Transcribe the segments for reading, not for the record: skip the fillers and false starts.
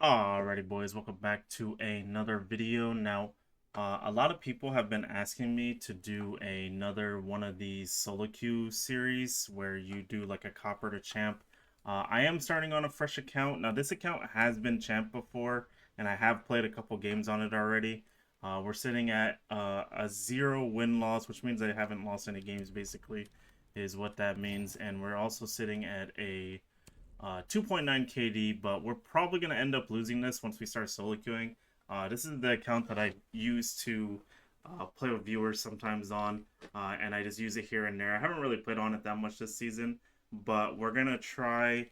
Alrighty, boys, welcome back to another video. Now, a lot of people have been asking me to do another one of these solo queue series where you do like a copper to champ. I am starting on a fresh account. Now, this account has been champ before, and I have played a couple games on it already. We're sitting at a 0 win-loss, which means I haven't lost any games, basically, is what that means. And we're also sitting at a 2.9 KD, but we're probably going to end up losing this once we start solo queuing. This is the account that I use to play with viewers sometimes on, and I just use it here and there. I haven't really played on it that much this season, but we're going to try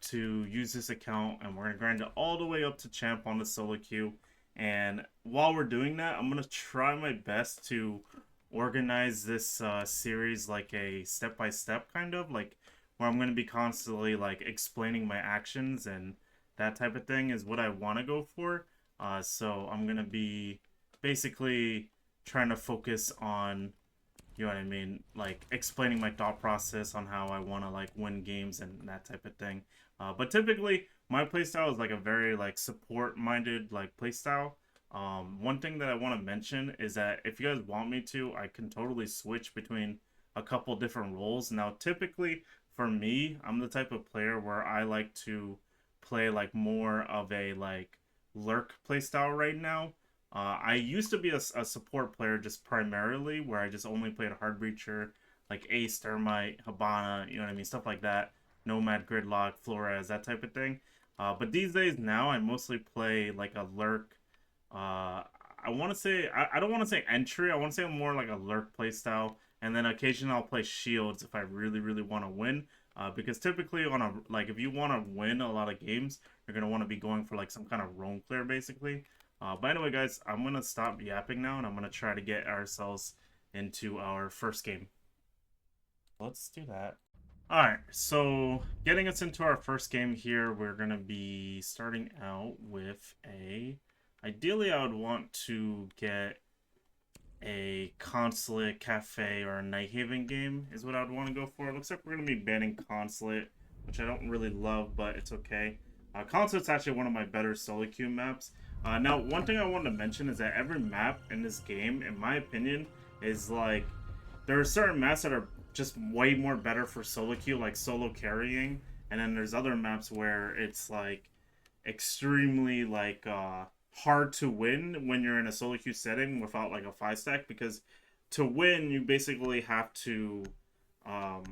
to use this account, and we're going to grind it all the way up to champ on the solo queue. And while we're doing that, I'm going to try my best to organize this series like a step-by-step kind of, like where I'm going to be constantly like explaining my actions and that type of thing is what I want to go for. So I'm going to be basically trying to focus on, you know what I mean, like explaining my thought process on how I want to like win games and that type of thing. But typically my playstyle is like a very like support minded like playstyle. One thing that I want to mention is that if you guys want me to, I can totally switch between a couple different roles. Now, typically for me, I'm the type of player where I like to play like more of a like lurk playstyle right now. I used to be a support player just primarily, where I just only played hard breacher, like Ace, Thermite, Habana, you know what I mean, stuff like that. Nomad, Gridlock, Flores, that type of thing. But these days now, I mostly play like a lurk. I want to say I don't want to say entry. I want to say more like a lurk playstyle, and then occasionally I'll play shields if I really want to win. Because typically on a like if you want to win a lot of games, you're gonna want to be going for like some kind of roam clear basically. But anyway, guys, I'm gonna stop yapping now, and I'm gonna try to get ourselves into our first game. Let's do that. All right, so getting us into our first game here, we're gonna be starting out with a. Ideally, I would want to get a Consulate, Cafe, or a Night Haven game is what I would want to go for. It looks like we're going to be banning Consulate, which I don't really love, but it's okay. Consulate's actually one of my better solo queue maps. Now, one thing I wanted to mention is that every map in this game, in my opinion, is like, there are certain maps that are just way more better for solo queue, like solo carrying, and then there's other maps where it's like extremely like hard to win when you're in a solo queue setting without like a 5 stack, because to win you basically have to how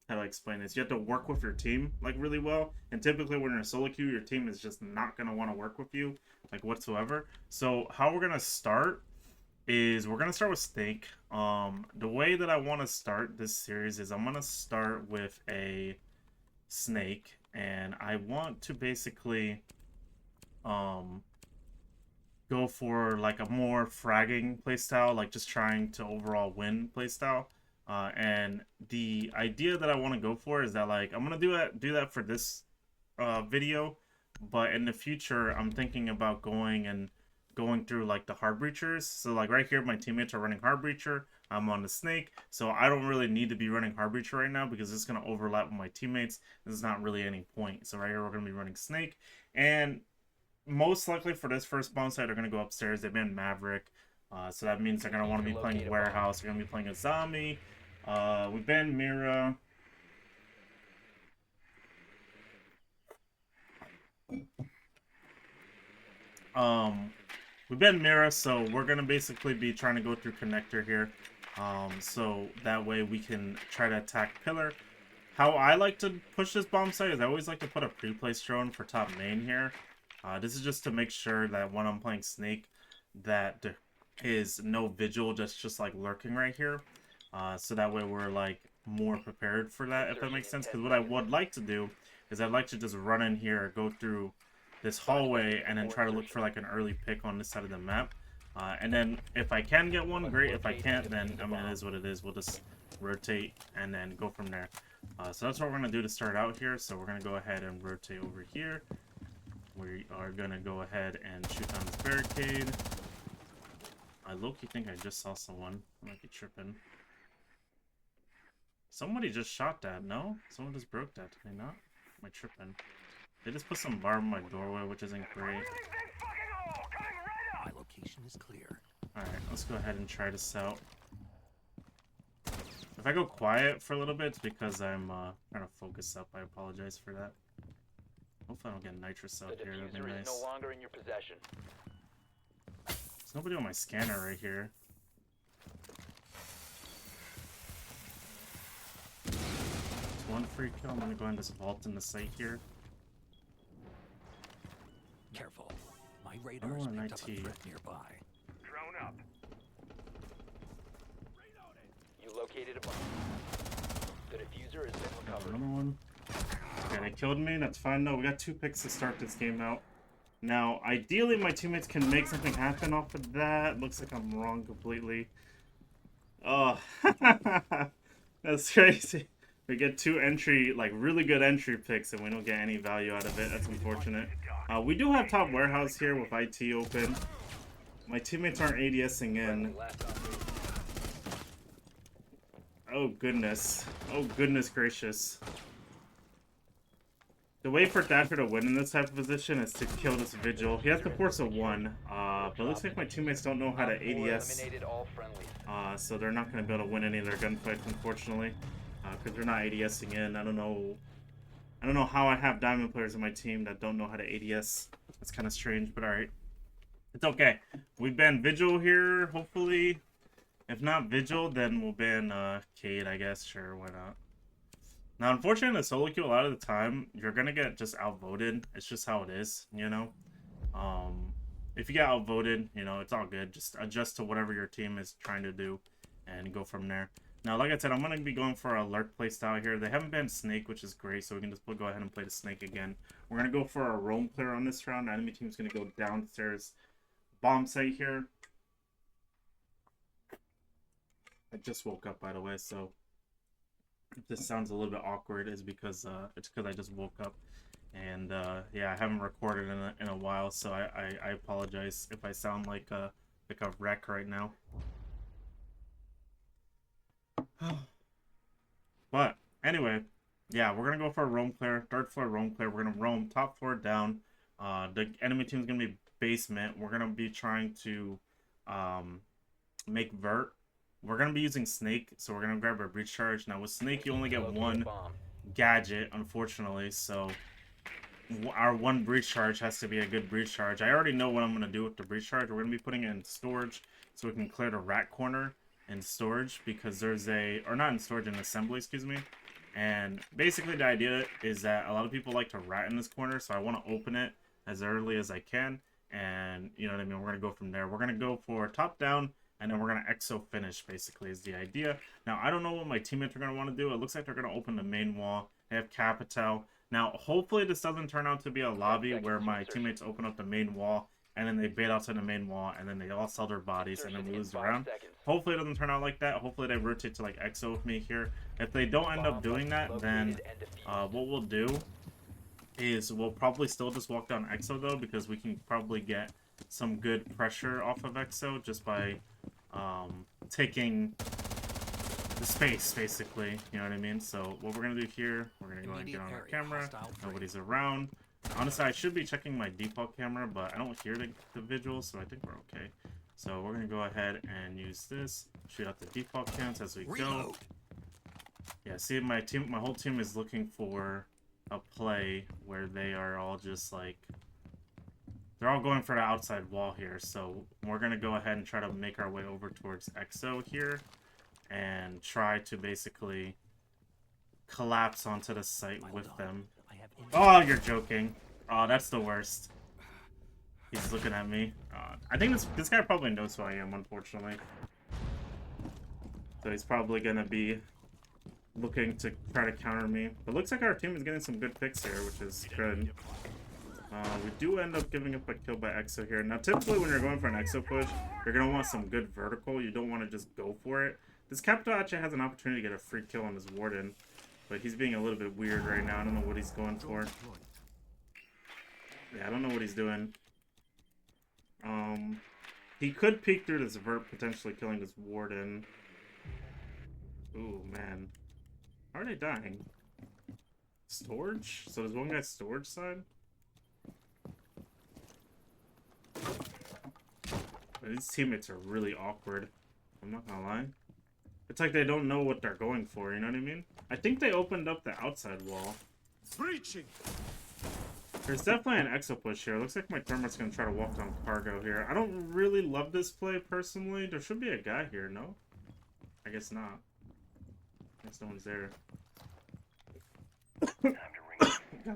do I explain this? You have to work with your team like really well, and typically when you're in a solo queue, your team is just not gonna want to work with you like whatsoever. So how we're gonna start is we're gonna start with Snake. The way that I want to start this series is I'm gonna start with a Snake, and I want to basically go for like a more fragging playstyle, like just trying to overall win playstyle. And the idea that I want to go for is that like I'm gonna do that for this video, but in the future I'm thinking about going through like the hard breachers. So like right here, my teammates are running hard breacher. I'm on the Snake, so I don't really need to be running hard breacher right now because it's gonna overlap with my teammates. There's not really any point. So right here we're gonna be running Snake, and most likely for this first bomb site, they're going to go upstairs. They've been Maverick. So that means they're going to want to be playing Warehouse. They're going to be playing a Zombie. We've been Mira. We've been Mira, so we're going to basically be trying to go through Connector here. So that way we can try to attack Pillar. How I like to push this bomb site is I always like to put a pre-placed drone for top main here. This is just to make sure that when I'm playing Snake, that there is no vigil just like lurking right here. So that way we're like more prepared for that, if that makes sense. Because what I would like to do is I'd like to just run in here, go through this hallway, and then try to look for like an early pick on this side of the map. And then if I can get one, great. If I can't, then I mean, it is what it is. We'll just rotate and then go from there. So that's what we're going to do to start out here. So we're going to go ahead and rotate over here. We are going to go ahead and shoot down this barricade. I low-key think I just saw someone. I might be tripping. Somebody just shot that, no? Someone just broke that, did they not? Am I tripping? They just put some barb in my doorway, which isn't great. My location is clear. Alright, let's go ahead and try this out. If I go quiet for a little bit, it's because I'm trying to focus up. I apologize for that. Hopefully I don't get nitrous out here. That'd be nice. No longer in your possession. There's nobody on my scanner right here. It's one free kill. I'm gonna go ahead and just vault in the site here. Careful. My radar's picked up a threat nearby. Drone up. You located a bomb. The diffuser has been recovered. Another one. Okay, they killed me. That's fine though. We got 2 picks to start this game out. Now, ideally, my teammates can make something happen off of that. Looks like I'm wrong completely. Oh, that's crazy. We get 2 entry, like really good entry picks, and we don't get any value out of it. That's unfortunate. We do have top warehouse here with IT open. My teammates aren't ADSing in. Oh goodness. Oh goodness gracious. The way for Thatcher to win in this type of position is to kill this Vigil. He has to force a 1, but it looks like my teammates don't know how to ADS, so they're not going to be able to win any of their gunfights, unfortunately, because they're not ADSing in. I don't know how I have diamond players on my team that don't know how to ADS. That's kind of strange, but alright. It's okay. We ban Vigil here, hopefully. If not Vigil, then we'll ban Cade, I guess. Sure, why not? Now, unfortunately, in the solo queue, a lot of the time, you're going to get just outvoted. It's just how it is, you know? If you get outvoted, you know, it's all good. Just adjust to whatever your team is trying to do and go from there. Now, like I said, I'm going to be going for alert playstyle here. They haven't banned Snake, which is great, so we can just go ahead and play the Snake again. We're going to go for a roam player on this round. The enemy team's going to go downstairs bomb site here. I just woke up, by the way, so if this sounds a little bit awkward, is because it's because I just woke up, and yeah, I haven't recorded in a while, so I apologize if I sound like a wreck right now. But anyway, yeah, we're gonna go for a roam player, 3rd floor roam player. We're gonna roam top floor down. The enemy team is gonna be basement. We're gonna be trying to make vert. We're going to be using Snake, so we're going to grab our breach charge. Now, with Snake, you only get 1 gadget, unfortunately, so our 1 breach charge has to be a good breach charge. I already know what I'm going to do with the breach charge. We're going to be putting it in storage so we can clear the rat corner in storage, because there's or not in storage, in assembly, excuse me. And basically the idea is that a lot of people like to rat in this corner, so I want to open it as early as I can, and you know what I mean, we're going to go from there. We're going to go for top down, and then we're going to exo finish, basically, is the idea. Now, I don't know what my teammates are going to want to do. It looks like they're going to open the main wall. They have Capital. Now, hopefully this doesn't turn out to be a lobby where my teammates open up the main wall, and then they bait outside the main wall, and then they all sell their bodies, and then we lose the round. Hopefully it doesn't turn out like that. Hopefully they rotate to, like, exo with me here. If they don't end up doing that, then what we'll do is we'll probably still just walk down exo, though, because we can probably get some good pressure off of exo just by taking the space, basically, you know what I mean? So what we're gonna do here, we're gonna go and get on our camera. Nobody's around. Honestly, I should be checking my default camera, but I don't hear the visuals, so I think we're okay. So we're gonna go ahead and use this, shoot out the default cams as we go. Yeah, see, my whole team is looking for a play where they are all just like, they're all going for the outside wall here, so we're going to go ahead and try to make our way over towards exo here and try to basically collapse onto the site with them. Oh, you're joking. Oh, that's the worst. He's looking at me. I think this guy probably knows who I am, unfortunately. So he's probably going to be looking to try to counter me. But looks like our team is getting some good picks here, which is good. We do end up giving up a kill by exo here. Now, typically when you're going for an exo push, you're going to want some good vertical. You don't want to just go for it. This Capital actually has an opportunity to get a free kill on his Warden, but he's being a little bit weird right now. I don't know what he's going for. Yeah, I don't know what he's doing. He could peek through this vert, potentially killing this Warden. Ooh, man. How are they dying? Storage? So there's one guy's storage side? These teammates are really awkward. I'm not gonna lie. It's like they don't know what they're going for, you know what I mean? I think they opened up the outside wall. Breaching. There's definitely an exo push here. Looks like my thermite's gonna try to walk down cargo here. I don't really love this play personally. There should be a guy here, no? I guess not. I guess no one's there.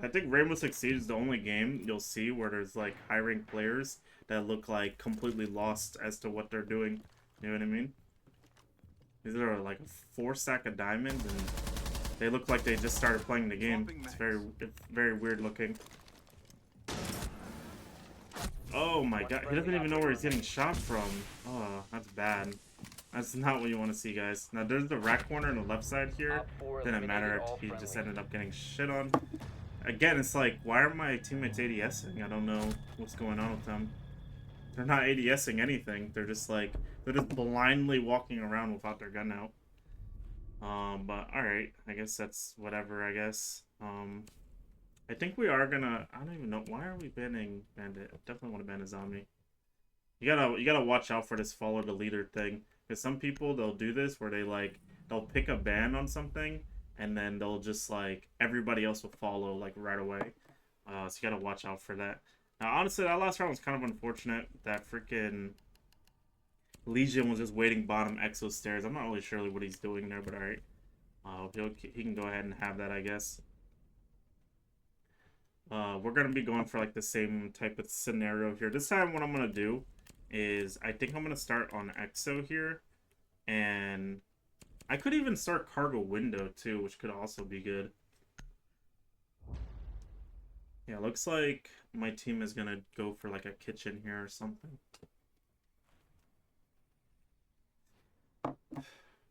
I think Rainbow Six Siege is the only game you'll see where there's like high ranked players that look like completely lost as to what they're doing. You know what I mean? These are like a 4 stack of diamonds and they look like they just started playing the game. It's very weird looking. Oh my god, he doesn't even know where he's getting shot from. Oh, that's bad. That's not what you want to see, guys. Now, there's the rack corner on the left side here. Didn't matter. He just ended up getting shit on. Again, it's like, why are my teammates ADSing? I don't know what's going on with them. They're not ADSing anything. They're just like, they're just blindly walking around without their gun out. But alright. I guess that's whatever, I guess. I think we are gonna, I don't even know, why are we banning Bandit? I definitely want to ban a zombie. You gotta watch out for this follow the leader thing. Because some people, they'll do this where they'll pick a ban on something and then they'll just like, everybody else will follow like right away. So you gotta watch out for that. Now, honestly, that last round was kind of unfortunate. That freaking Legion was just waiting bottom exo stairs. I'm not really sure what he's doing there, but alright. He can go ahead and have that, I guess. We're gonna be going for like the same type of scenario here. This time, what I'm gonna do is I think I'm gonna start on exo here, and I could even start cargo window too, which could also be good. Yeah, looks like my team is gonna go for like a kitchen here or something.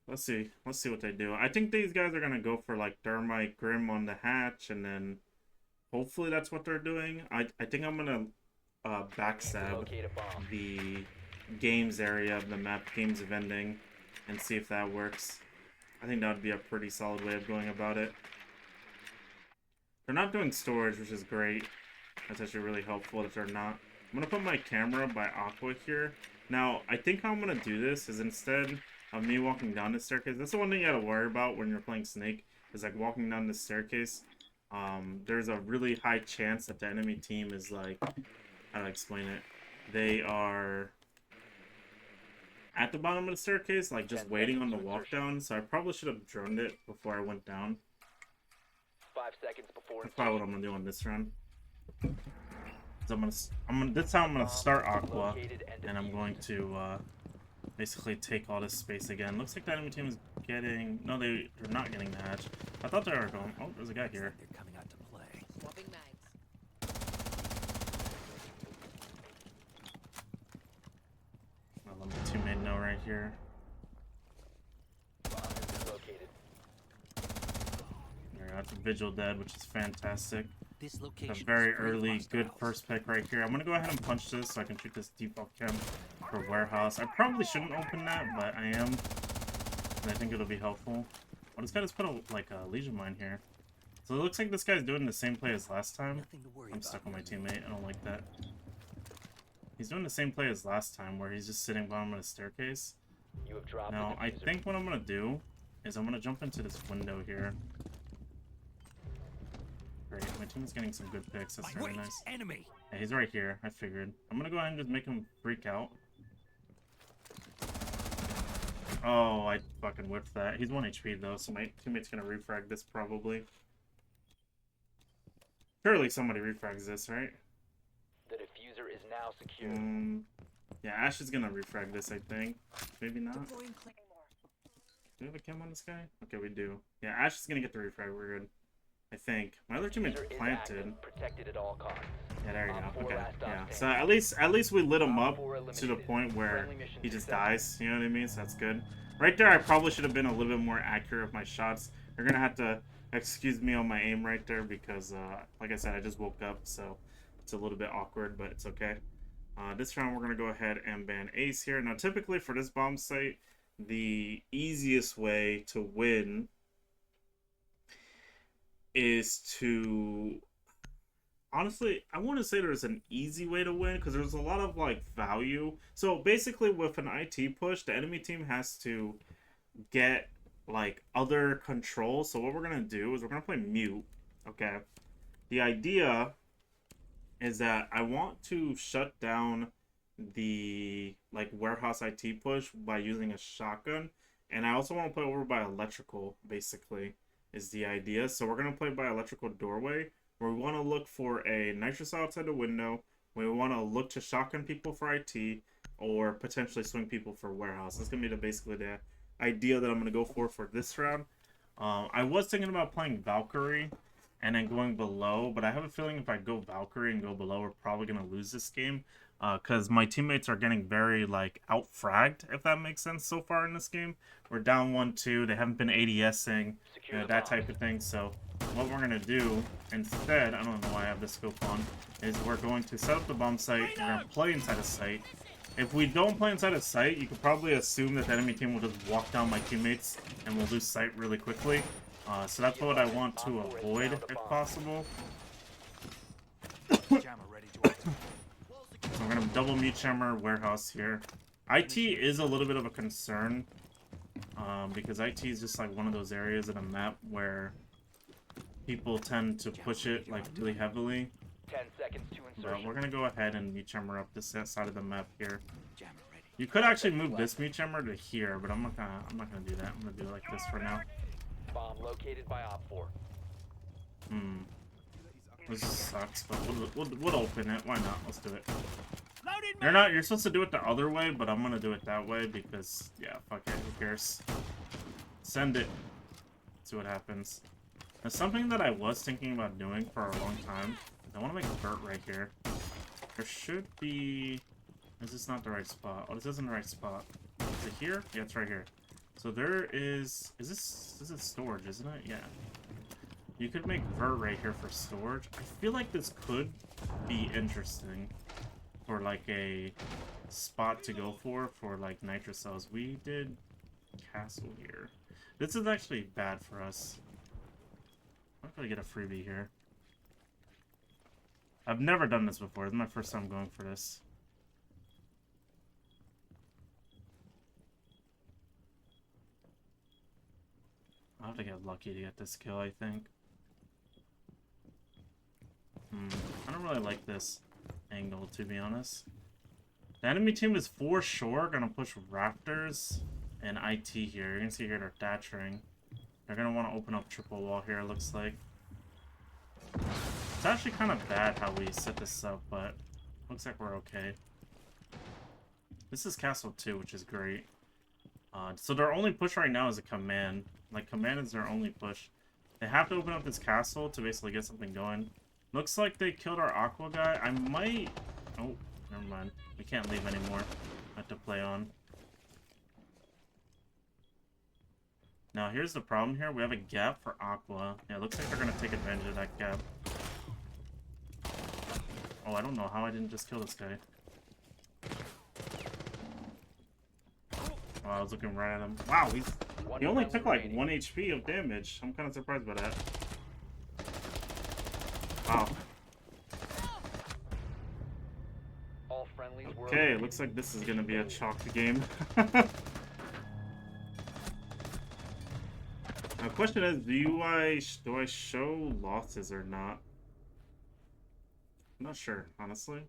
Let's see what they do. I think these guys are gonna go for like Thermite Grim on the hatch, and then hopefully that's what they're doing. I think I'm gonna backstab the games area of the map, games of ending, and see if that works. I think that would be a pretty solid way of going about it. They're not doing storage, which is great. That's actually really helpful if they're not. I'm gonna put my camera by Aqua here. Now, I think how I'm gonna do this is instead of me walking down the staircase, that's the one thing you gotta worry about when you're playing Snake, is like walking down the staircase. There's a really high chance that the enemy team is like, how to explain it? They are at the bottom of the staircase, like just waiting on the walk down. So I probably should have droned it before I went down. 5 seconds before. That's probably what I'm gonna do on this round. So this time I'm gonna start Aqua, and I'm going to basically take all this space again. Looks like the enemy team is getting. No, they're not getting the hatch. I thought they were going. Oh, there's a guy here. They're coming out to play. Swapping mags. I'll let my teammate know right here. Bomb has been located. There, that's a Vigil dead, which is fantastic. This A location very is free of early, good hostiles. first pick right here. I'm gonna go ahead and punch this so I can shoot this default cam for warehouse. I probably shouldn't open that, but I am. And I think it'll be helpful. Oh, this guy just put a Legion mine here. So it looks like this guy's doing the same play as last time. Nothing to worry I'm about stuck on my here. teammate. I don't like that. He's doing the same play as last time, where he's just sitting bottom of the staircase. You have dropped Now, the I diffuser. think what I'm gonna do is I'm gonna jump into this window here. Great, my team's getting some good picks. That's My really wait, nice. enemy. Yeah, he's right here. I figured. I'm gonna go ahead and just make him freak out. Oh, I fucking whipped that. He's 1 HP though, so my teammate's gonna refrag this probably. Surely somebody refrags this, right? The diffuser is now secure. Yeah, Ash is gonna refrag this, I think. Maybe not. Do Deploying Claymore. we have a cam on this guy? Okay, we do. Yeah, Ash is gonna get the refrag. We're good. I think. My other teammate Diffuser is planted. active, protected at all costs. Yeah, there you Op go. 4 Okay, last stop yeah. So standing. at least we lit him Op up 4 to the eliminated. point where Friendly mission he just successful. dies. You know what I mean? So that's good. Right there, I probably should have been a little bit more accurate with my shots. You're gonna have to excuse me on my aim right there because, like I said, I just woke up, so it's a little bit awkward, but it's okay. This round, we're gonna go ahead and ban Ace here. Now, typically for this bomb site, the easiest way to win is to honestly, I want to say there's an easy way to win because there's a lot of like value. So basically, with an IT push, the enemy team has to get like other controls. So what we're gonna do is we're gonna play mute. Okay. The idea is that I want to shut down the like warehouse IT push by using a shotgun, and I also want to play over by electrical. Basically, is the idea. So we're gonna play by electrical doorway, where we want to look for a nitrous outside the window. We want to look to shotgun people for IT, or potentially swing people for warehouse. That's gonna be basically the idea that I'm gonna go for this round. I was thinking about playing Valkyrie and then going below, but I have a feeling if I go Valkyrie and go below, we're probably gonna lose this game. Because my teammates are getting very like out-fragged, if that makes sense, so far in this game. We're down 1-2. They haven't been ADSing, that type of thing. So what we're gonna do instead, I don't know why I have this scope on, is we're going to set up the bomb site. We're gonna play inside a site. If we don't play inside a site, you could probably assume that the enemy team will just walk down my teammates and we'll lose sight really quickly. So that's what I want to avoid, if possible. Jammer ready to enter. So we're going to double mute jammer warehouse here. IT is a little bit of a concern, because IT is just like one of those areas in a map where people tend to push it like really heavily. 10 seconds to So insertion. we're going to go ahead and mute jammer up this side of the map here. Jammer ready. You could actually move this mute jammer to here, but I'm not gonna do that. I'm gonna do it like this for now. Bomb located by Op 4. This sucks, but we'll open it. Why not? Let's do it. You're supposed to do it the other way, but I'm gonna do it that way because, yeah, fuck it. Who cares? Send it. See what happens. Now, something that I was thinking about doing for a long time is I want to make a vert right here. There should be... Is this not the right spot? Oh, this isn't the right spot. Is it here? Yeah, it's right here. So there is... This is storage, isn't it? Yeah. You could make vert right here for storage. I feel like this could be interesting for like a spot to go for like nitro cells. We did castle here. This is actually bad for us. I'm gonna get a freebie here. I've never done this before. This is my first time going for this. I'll have to get lucky to get this kill, I think. I don't really like this angle, to be honest. The enemy team is for sure gonna push Raptors and IT here. You're gonna see here they're thatchering. They're gonna want to open up triple wall here, it looks like. It's actually kind of bad how we set this up, but looks like we're okay. This is Castle 2, which is great. So their only push right now is a command. Like, command is their only push. They have to open up this castle to basically get something going. Looks like they killed our Aqua guy. I might... Oh, never mind. We can't leave anymore. I have to play on. Now, here's the problem here. We have a gap for Aqua. Yeah, it looks like they're going to take advantage of that gap. Oh, I don't know how I didn't just kill this guy. Oh, I was looking right at him. Wow, he only took like 1 HP of damage. I'm kind of surprised by that. Wow. All friendlies were Okay, it looks like this is going to be a chalk game. The question is, do I show losses or not? I'm not sure, honestly.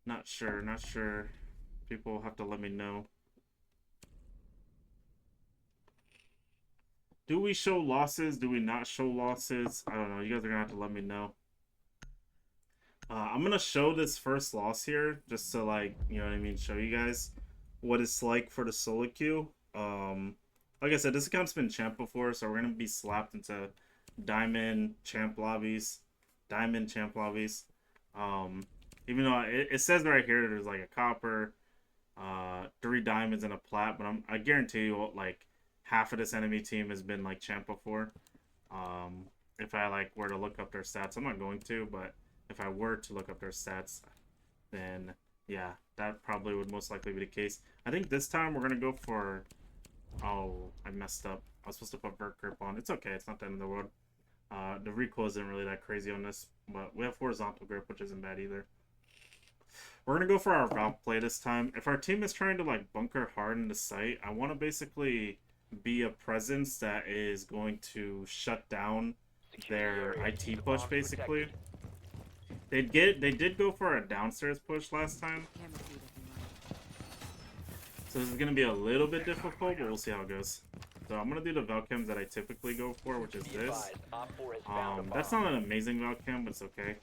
Not sure. People will have to let me know. Do we show losses? Do we not show losses? I don't know. You guys are gonna have to let me know. I'm gonna show this first loss here, just to like, you know what I mean, show you guys what it's like for the solo queue. Like I said, this account's been champ before, so we're gonna be slapped into diamond champ lobbies. Even though it says right here there's like a copper, 3 diamonds and a plat, but I guarantee you like half of this enemy team has been like champ before. If I like were to look up their stats, I'm not going to, but if I were to look up their stats, then yeah, that probably would most likely be the case. I think this time we're gonna go for... Oh, I messed up. I was supposed to put vert grip on. It's okay. It's not the end of the world. The recoil isn't really that crazy on this, but we have horizontal grip, which isn't bad either. We're gonna go for our valve play this time. If our team is trying to like bunker hard in the site, I want to basically be a presence that is going to shut down their IT push basically. They did go for a downstairs push last time. So this is gonna be a little bit difficult, but we'll see how it goes. So I'm gonna do the Valchems that I typically go for, which is this. That's not an amazing Valchem, but it's okay.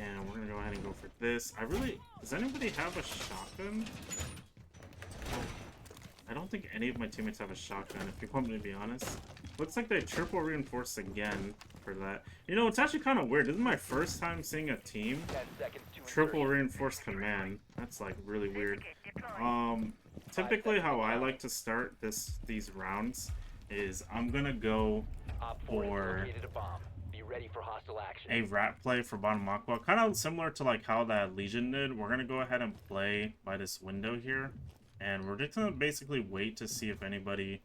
And we're gonna go ahead and go for this. Does anybody have a shotgun? I don't think any of my teammates have a shotgun, if you want me to be honest. Looks like they triple reinforced again for that. You know, it's actually kind of weird. This is my first time seeing a team triple reinforced command. That's like really weird. Typically how I like to start these rounds is I'm gonna go for a rat play for bottom aqua, kind of similar to like how that Legion did. We're gonna go ahead and play by this window here, and we're just gonna basically wait to see if anybody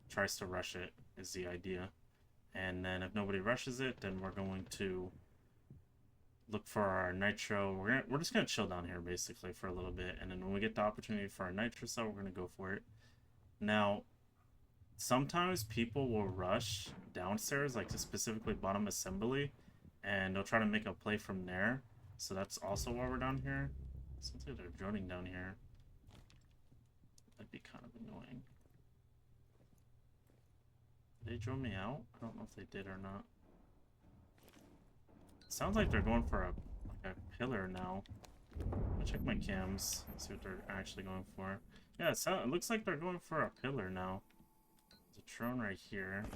tries to rush it, is the idea. And then if nobody rushes it, then we're going to look for our nitro. We're just gonna chill down here basically for a little bit, and then when we get the opportunity for our nitro cell, we're gonna go for it. Now, sometimes people will rush downstairs, like specifically bottom assembly, and they'll try to make a play from there. So that's also why we're down here. Seems like they're droning down here. That'd be kind of annoying. Did they drone me out? I don't know if they did or not. Sounds like they're going for a pillar now. I'll check my cams, see what they're actually going for. Yeah, it looks like they're going for a pillar now. There's a drone right here.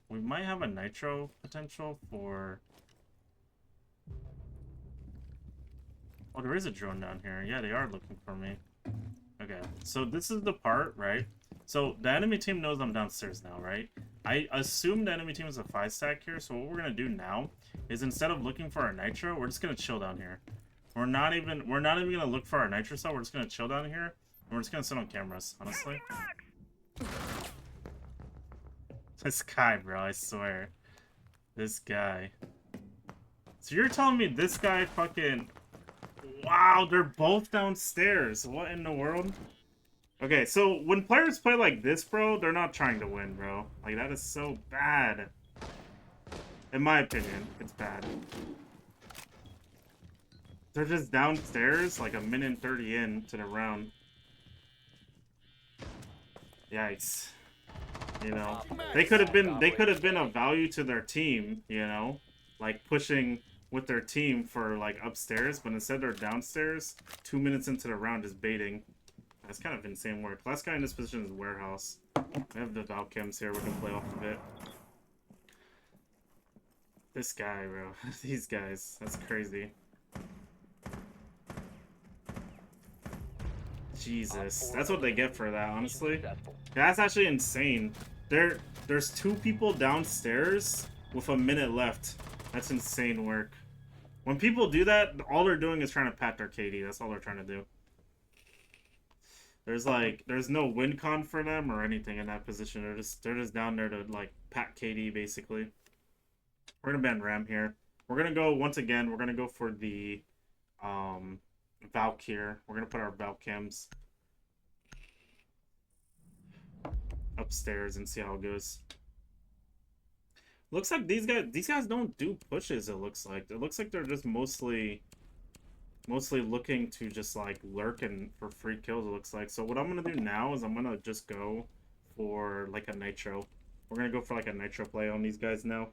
We might have a nitro potential for... Oh, there is a drone down here. Yeah, they are looking for me. Okay, so this is the part, right? So the enemy team knows I'm downstairs now, right? I assume the enemy team is a 5-stack here, so what we're gonna do now is instead of looking for our nitro, we're just gonna chill down here. We're not even gonna look for our nitro cell, we're just gonna chill down here, and we're just gonna sit on cameras, honestly. This guy, bro, I swear. This guy. So you're telling me this guy fucking... Wow, they're both downstairs. What in the world? Okay, so when players play like this, bro, they're not trying to win, bro. Like, that is so bad. In my opinion, it's bad. They're just downstairs, like a minute and 30 into the round. Yikes. You know, they could have been of value to their team, you know, like pushing with their team for like upstairs, but instead they're downstairs 2 minutes into the round just baiting. That's kind of insane work. Last guy in this position is Warehouse. I have the Valchems here, we can play off of it. This guy, bro. These guys. That's crazy. Jesus. That's what they get for that, honestly. That's actually insane. There's 2 people downstairs with a minute left. That's insane work. When people do that, all they're doing is trying to pat their KD. That's all they're trying to do. There's no win con for them or anything in that position. They're just down there to like pat KD basically. We're gonna ban Ram here. We're gonna go once again. We're gonna go for the Valk here. We're gonna put our Valchems upstairs and see how it goes. Looks like these guys don't do pushes. It looks like they're just mostly looking to just like lurk and for free kills. It looks like. So what I'm gonna do now is I'm gonna just go for like a nitro. We're gonna go for like a nitro play on these guys now,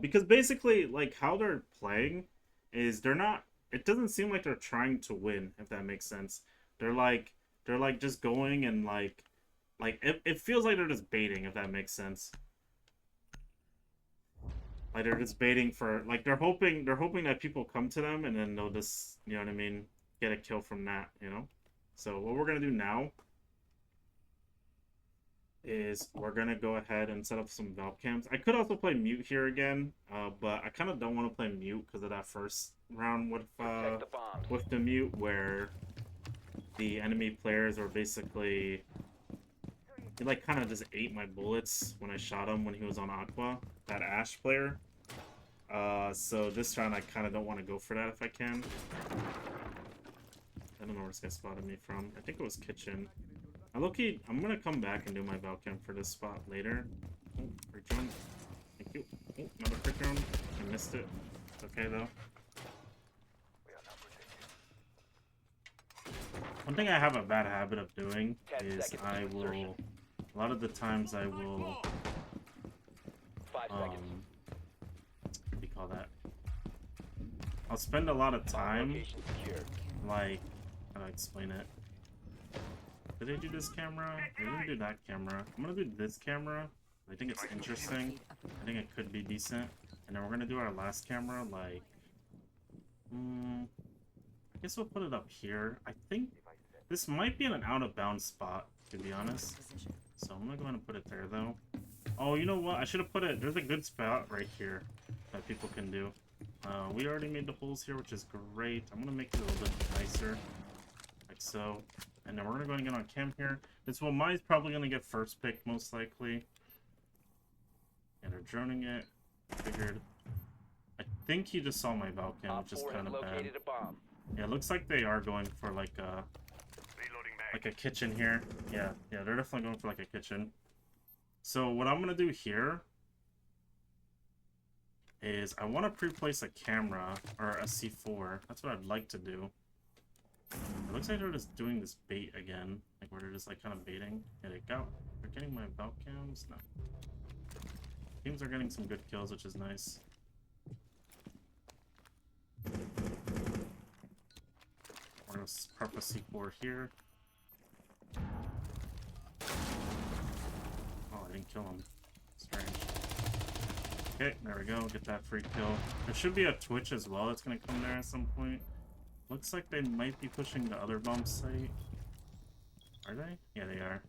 because basically like how they're playing is they're not. It doesn't seem like they're trying to win, if that makes sense. They're like just going and like it feels like they're just baiting, if that makes sense. Like they're just baiting for like they're hoping that people come to them and then they'll just, you know what I mean, get a kill from that, you know. So what we're gonna do now is we're gonna go ahead and set up some valve cams. I could also play mute here again, but I kind of don't want to play mute because of that first round with the mute where the enemy players were basically... He, like, kind of just ate my bullets when I shot him when he was on Aqua, that Ash player. So this round I kind of don't want to go for that if I can. I don't know where this guy spotted me from. I think it was Kitchen. I'm gonna come back and do my Valcam for this spot later. Oh, free drone. Thank you. Oh, another free drone. I missed it. It's okay though. One thing I have a bad habit of doing is I will... A lot of the times I will... 5 seconds. What do you call that? I'll spend a lot of time, Location secured. like... How do I explain it? Did I do this camera? I didn't do that camera. I'm gonna do this camera. I think it's interesting. I think it could be decent. And then we're gonna do our last camera, like... I guess we'll put it up here. I think this might be in an out-of-bounds spot, to be honest. So I'm gonna go ahead and put it there, though. Oh, you know what? I should have put it... There's a good spot right here that people can do. We already made the holes here, which is great. I'm gonna make it a little bit nicer. Like so. And then we're gonna go and get on cam here. This one, mine's probably gonna get first pick, most likely. And they're droning it. Figured. I think he just saw my Valcam, which is kind of bad. Yeah, it looks like they are going for like a kitchen here. Yeah, they're definitely going for like a kitchen. So what I'm gonna do here is I want to pre-place a camera or a C4. That's what I'd like to do. It looks like they're just doing this bait again, like where they're just like kind of baiting. Yeah, they're getting my Valcams. No, teams are getting some good kills, which is nice. We're gonna prep a C4 here. Oh, I didn't kill him. Strange. Okay, there we go. Get that free kill. There should be a Twitch as well that's gonna come there at some point. Looks like they might be pushing the other bomb site. Are they? Yeah, they are.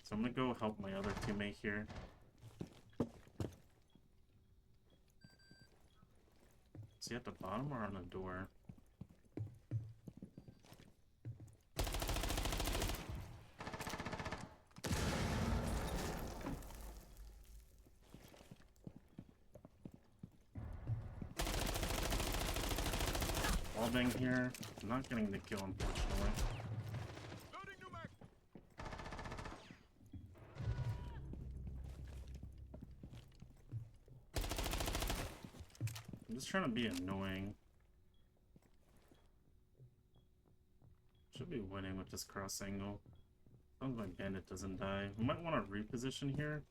So I'm gonna go help my other teammate here. Is he at the bottom or on the door? Wallbang here. I'm not getting the kill, unfortunately. I'm just trying to be annoying. Should be winning with this cross angle. As long as my bandit doesn't die. We might want to reposition here.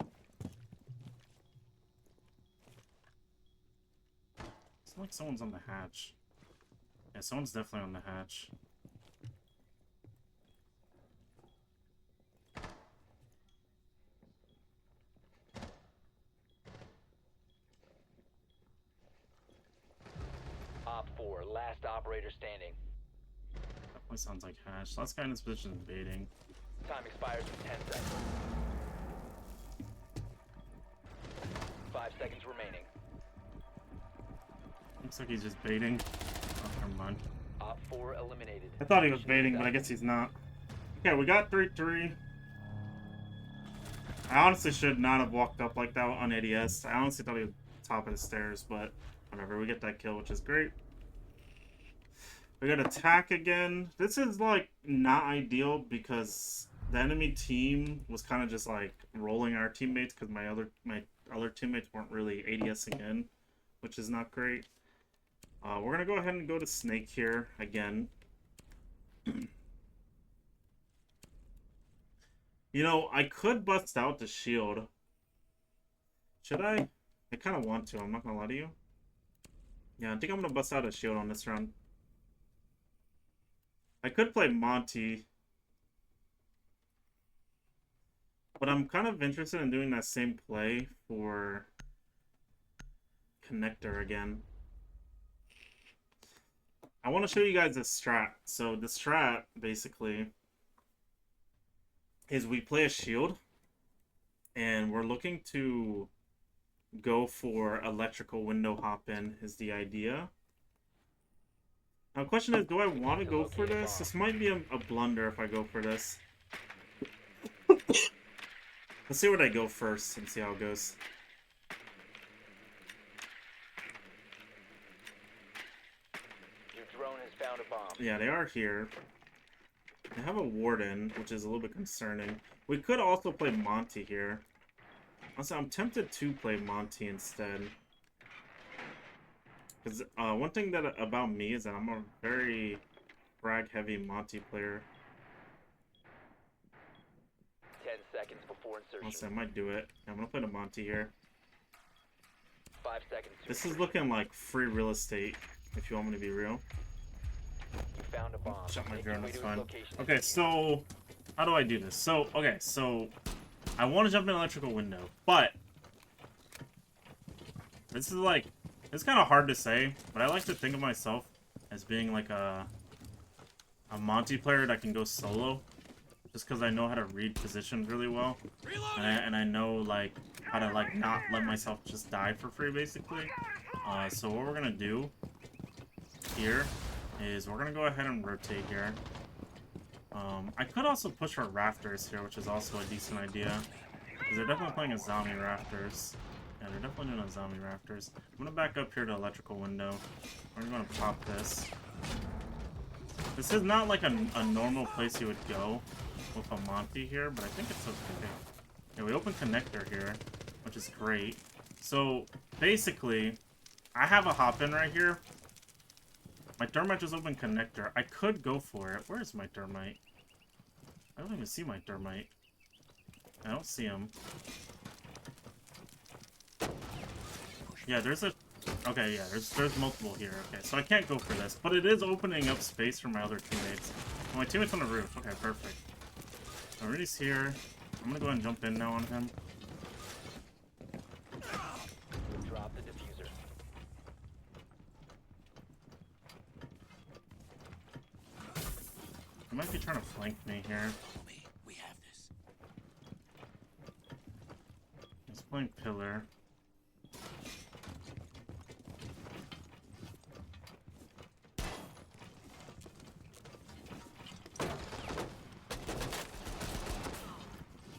It's like someone's on the hatch. Yeah, someone's definitely on the hatch. Op 4, last operator standing. Definitely sounds like hatch. Last guy in this position is baiting. Time expires in 10 seconds. 5 seconds remaining. Looks like he's just baiting. Oh, never mind. Op 4 eliminated. I thought he was baiting, but I guess he's not. Okay, we got 3-3. I honestly should not have walked up like that on ADS. I honestly thought he was top of the stairs, but whatever. We get that kill, which is great. We got attack again. This is like not ideal because the enemy team was kind of just like rolling our teammates because my other teammates weren't really ADSing in, which is not great. We're gonna go ahead and go to Snake here again. You know, I could bust out the shield. Should I? I kind of want to. I'm not gonna lie to you. Yeah, I think I'm gonna bust out a shield on this round. I could play Monty, but I'm kind of interested in doing that same play for Connector again. I want to show you guys the strat. So the strat, basically, is we play a shield, and we're looking to go for electrical window hop in is the idea. Now, the question is, do I want to go for this? This might be a blunder if I go for this. Let's see what I go first and see how it goes. Your drone has found a bomb. Yeah, they are here. They have a warden, which is a little bit concerning. We could also play Monty here. Also, I'm tempted to play Monty instead. Because one thing that about me is that I'm a very frag-heavy Monty player. 10 seconds before insertion. Also, I might do it. I'm gonna play the Monty here. 5 seconds. This is looking like free real estate, if you want me to be real. You found a bomb. Shut my Make drone, your way that's to its fine. location. Okay, so how do I do this? So, okay, so I want to jump in an electrical window, but this is like, it's kind of hard to say, but I like to think of myself as being like a Monty player that can go solo, just because I know how to read positions really well, and I know like how to like not let myself just die for free, basically. So what we're gonna do here is we're gonna go ahead and rotate here. I could also push for rafters here, which is also a decent idea, because they're definitely playing a zombie rafters. Yeah, they're definitely doing a zombie rafters. I'm gonna back up here to electrical window. We're gonna pop this. This is not like a normal place you would go with a Monty here, but I think it's okay. Yeah, we open connector here, which is great. So basically, I have a hop in right here. My thermite just opened connector. I could go for it. Where is my thermite? I don't even see my thermite. I don't see him. Yeah, there's a... Okay, yeah, there's multiple here. Okay, so I can't go for this. But it is opening up space for my other teammates. Oh, my teammate's on the roof. Okay, perfect. So Rudy's here. I'm gonna go ahead and jump in now on him. Drop the diffuser. He might be trying to flank me here. We have this. He's playing pillar.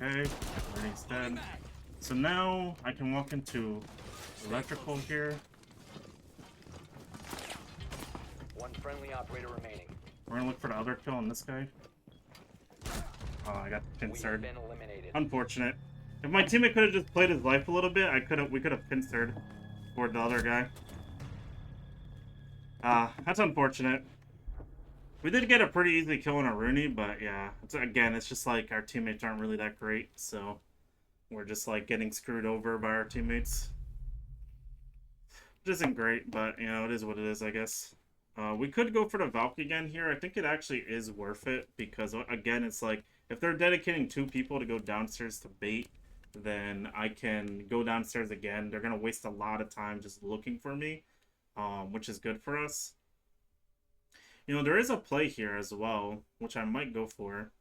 Okay, Rudy's dead. So now I can walk into electrical here. One friendly operator remaining. We're gonna look for the other kill on this guy. Oh, I got We have pincered. been eliminated. Unfortunate. If my teammate could have just played his life a little bit, we could have pincered for the other guy. That's unfortunate. We did get a pretty easy kill on a Rooney, but yeah, it's just like our teammates aren't really that great, so we're just like getting screwed over by our teammates. Which isn't great, but you know, it is what it is, I guess. We could go for the Valk again here. I think it actually is worth it because, again, it's like if they're dedicating 2 people to go downstairs to bait, then I can go downstairs again. They're going to waste a lot of time just looking for me, which is good for us. You know, there is a play here as well, which I might go for,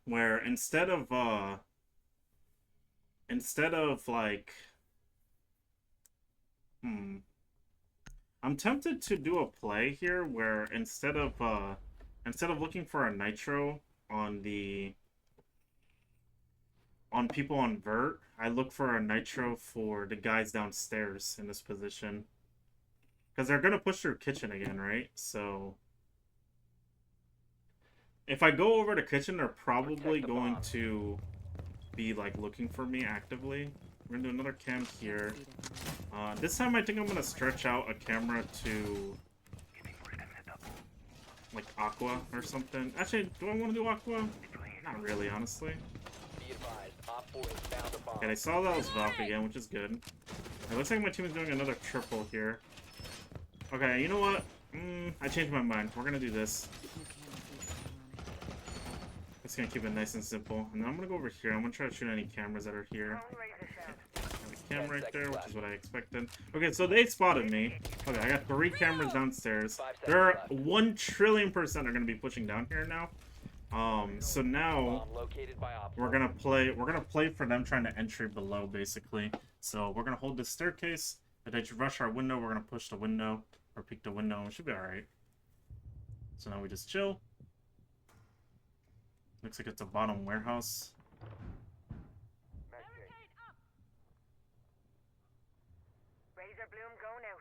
where instead of like, I'm tempted to do a play here where instead of looking for a nitro on people on vert, I look for a nitro for the guys downstairs in this position. Because they're going to push through kitchen again, right? So if I go over to kitchen, they're probably going to be like looking for me actively. We're going to do another cam here. This time I think I'm going to stretch out a camera to like Aqua or something. Actually, do I want to do Aqua? Not really, honestly. Be advised, Op 4 has found a bomb. Okay, I saw that was Valk again, which is good. It looks like my team is doing another triple here. Okay, you know what? I changed my mind. We're gonna do this. Just gonna keep it nice and simple. And then I'm gonna go over here. I'm gonna try to shoot any cameras that are here. Cam right there, which is what I expected. Okay, so they spotted me. Okay, I got 3 cameras downstairs. They're 1 trillion % are gonna be pushing down here now. So now Bomb located by Op 4. we're gonna play for them trying to entry below, basically. So we're gonna hold this staircase. If they rush our window, we're gonna push the window. or peek the window. It should be alright. So now we just chill. Looks like it's a bottom warehouse. Razor bloom going out.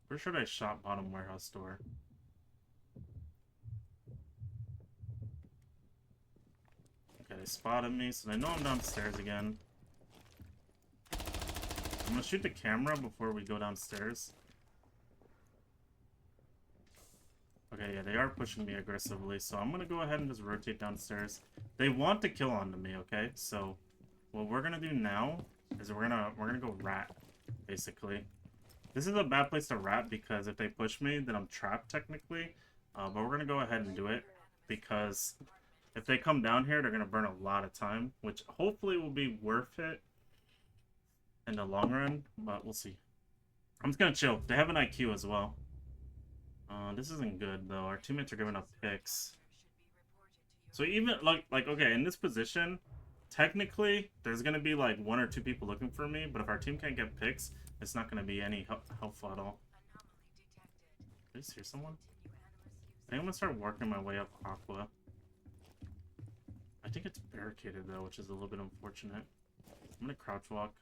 Where should I shot bottom warehouse door? Okay, they spotted me, so they know I'm downstairs again. I'm gonna shoot the camera before we go downstairs. Okay, yeah, they are pushing me aggressively, so I'm gonna go ahead and just rotate downstairs. They want to kill onto me, okay? So what we're gonna do now is we're gonna go rat, basically. This is a bad place to rat because if they push me, then I'm trapped technically. But we're gonna go ahead and do it because if they come down here, they're gonna burn a lot of time, which hopefully will be worth it in the long run, but we'll see. I'm just gonna chill. They have an IQ as well. This isn't good though. Our teammates are giving up picks. So even like okay, in this position, technically there's gonna be like 1 or 2 people looking for me, but if our team can't get picks, it's not gonna be any helpful at all. Did I just hear someone? I think I'm gonna start working my way up Aqua. I think it's barricaded though, which is a little bit unfortunate. I'm gonna crouch walk.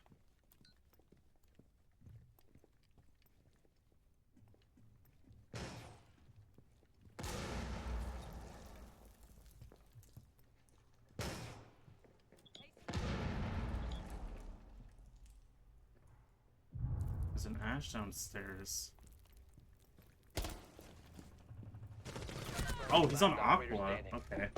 There's an Ash downstairs. Oh, he's on Aqua. Okay.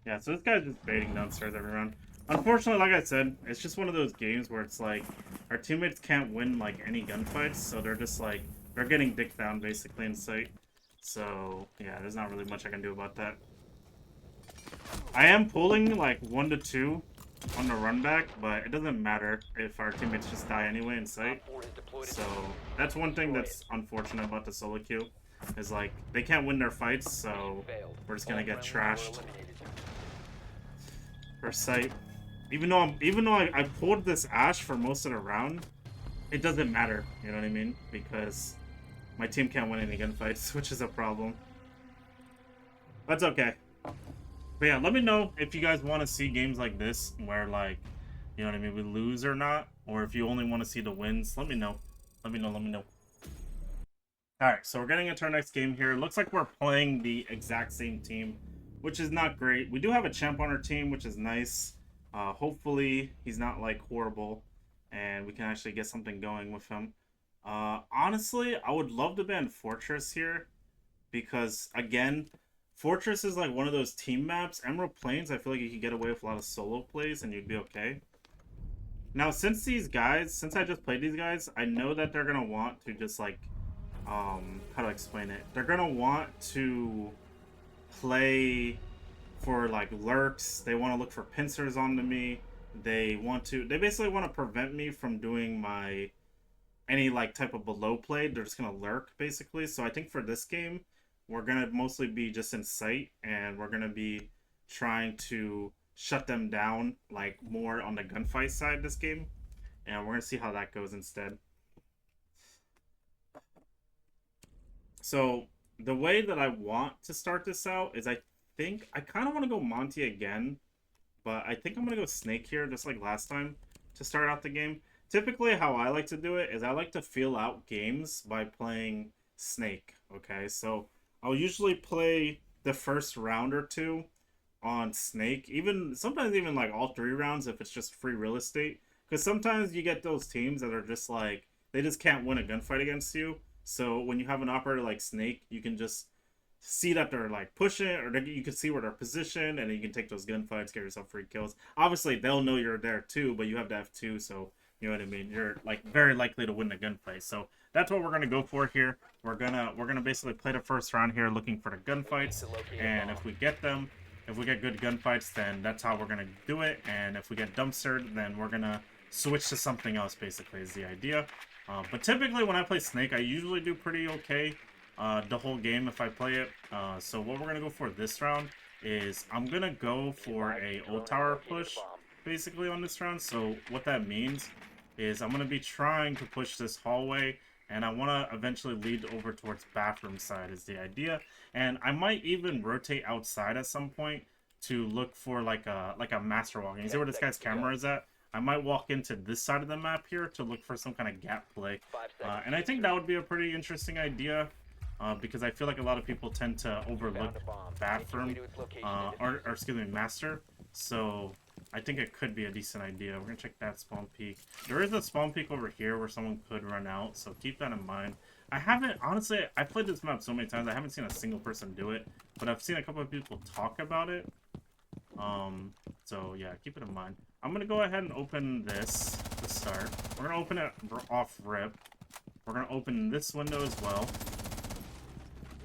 Yeah, so this guy's just baiting downstairs every round. Unfortunately, like I said, it's just one of those games where it's like our teammates can't win like any gunfights, so they're just like they're getting dicked down basically in sight. So yeah, there's not really much I can do about that. I am pulling like 1 to 2 on the run back, but it doesn't matter if our teammates just die anyway in sight. So that's one thing that's unfortunate about the solo queue, is like they can't win their fights, so we're just gonna get trashed for sight. Even though I pulled this Ash for most of the round, it doesn't matter. You know what I mean? Because my team can't win any gunfights, which is a problem. That's okay. But yeah, let me know if you guys want to see games like this where, like, you know what I mean, we lose or not, or if you only want to see the wins. Let me know. Let me know. Alright, so we're getting into our next game here. Looks like we're playing the exact same team, which is not great. We do have a champ on our team, which is nice. Hopefully he's not like horrible and we can actually get something going with him. Honestly, I would love to ban Fortress here because, again, Fortress is like one of those team maps. Emerald Plains, I feel like you could get away with a lot of solo plays and you'd be okay. Now, since I just played these guys, I know that they're going to want to just like, how to explain it? They're going to want to play for like lurks. They want to look for pincers onto me. They basically want to prevent me from doing any like type of below play. They're just going to lurk basically. So I think for this game, we're going to mostly be just in sight, and we're going to be trying to shut them down like more on the gunfight side this game. And we're going to see how that goes instead. So the way that I want to start this out is I kind of want to go Monty again, but I think I'm going to go Snake here just like last time to start out the game. Typically how I like to do it is I like to feel out games by playing Snake, okay? So I'll usually play the first round or 2 on Snake, sometimes even like all 3 rounds if it's just free real estate, because sometimes you get those teams that are just like they just can't win a gunfight against you. So when you have an operator like Snake, you can just see that they're like pushing, or you can see where they're positioned, and then you can take those gunfights, get yourself free kills. Obviously they'll know you're there too, but you have the F2, so you know what I mean, you're like very likely to win the gunfight. So that's what we're gonna go for here. We're gonna basically play the first round here looking for the gunfights, and if we get good gunfights, then that's how we're gonna do it. And if we get dumpstered, then we're gonna switch to something else basically is the idea. But typically when I play Snake, I usually do pretty okay the whole game if I play it. So what we're gonna go for this round is I'm gonna go for a old tower push basically on this round. So what that means is I'm going to be trying to push this hallway, and I want to eventually lead over towards bathroom side is the idea. And I might even rotate outside at some point to look for like a master walk. And you see where this guy's camera is at? I might walk into this side of the map here to look for some kind of gap play. 5 seconds. And I think that would be a pretty interesting idea, because I feel like a lot of people tend to overlook Found a bomb. bathroom, Make your way to its location and defuse or excuse me, master. So I think it could be a decent idea. We're gonna check that spawn peak. There is a spawn peak over here where someone could run out, so keep that in mind. I haven't, honestly, I played this map so many times, I haven't seen a single person do it, but I've seen a couple of people talk about it. So yeah, keep it in mind. I'm gonna go ahead and open this to start. We're gonna open it off rip. We're gonna open this window as well.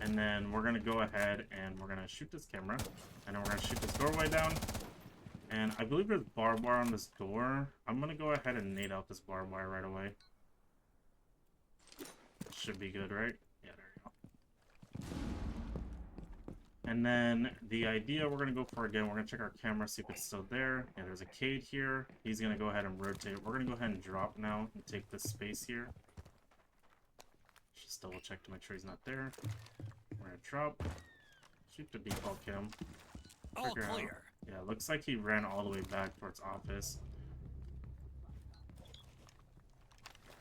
And then we're gonna go ahead and we're gonna shoot this camera. And then we're gonna shoot this doorway down. And I believe there's barbed wire on this door. I'm gonna go ahead and nade out this barbed wire right away. Should be good, right? Yeah, there you go. And then the idea we're gonna go for again, we're gonna check our camera, see if it's still there. Yeah, there's a Cade here. He's gonna go ahead and rotate. We're gonna go ahead and drop now and take this space here. Just double check to make sure he's not there. We're gonna drop. Shoot the default cam. All Figure out. clear. Yeah, looks like he ran all the way back towards office.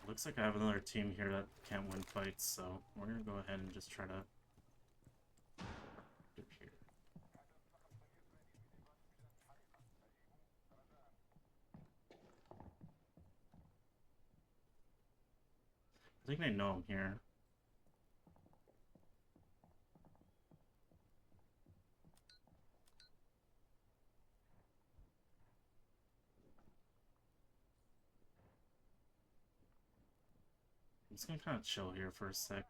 Looks like I have another team here that can't win fights, so we're gonna go ahead and just try to dip here. I think they know I'm here. I'm just gonna kind of chill here for a sec.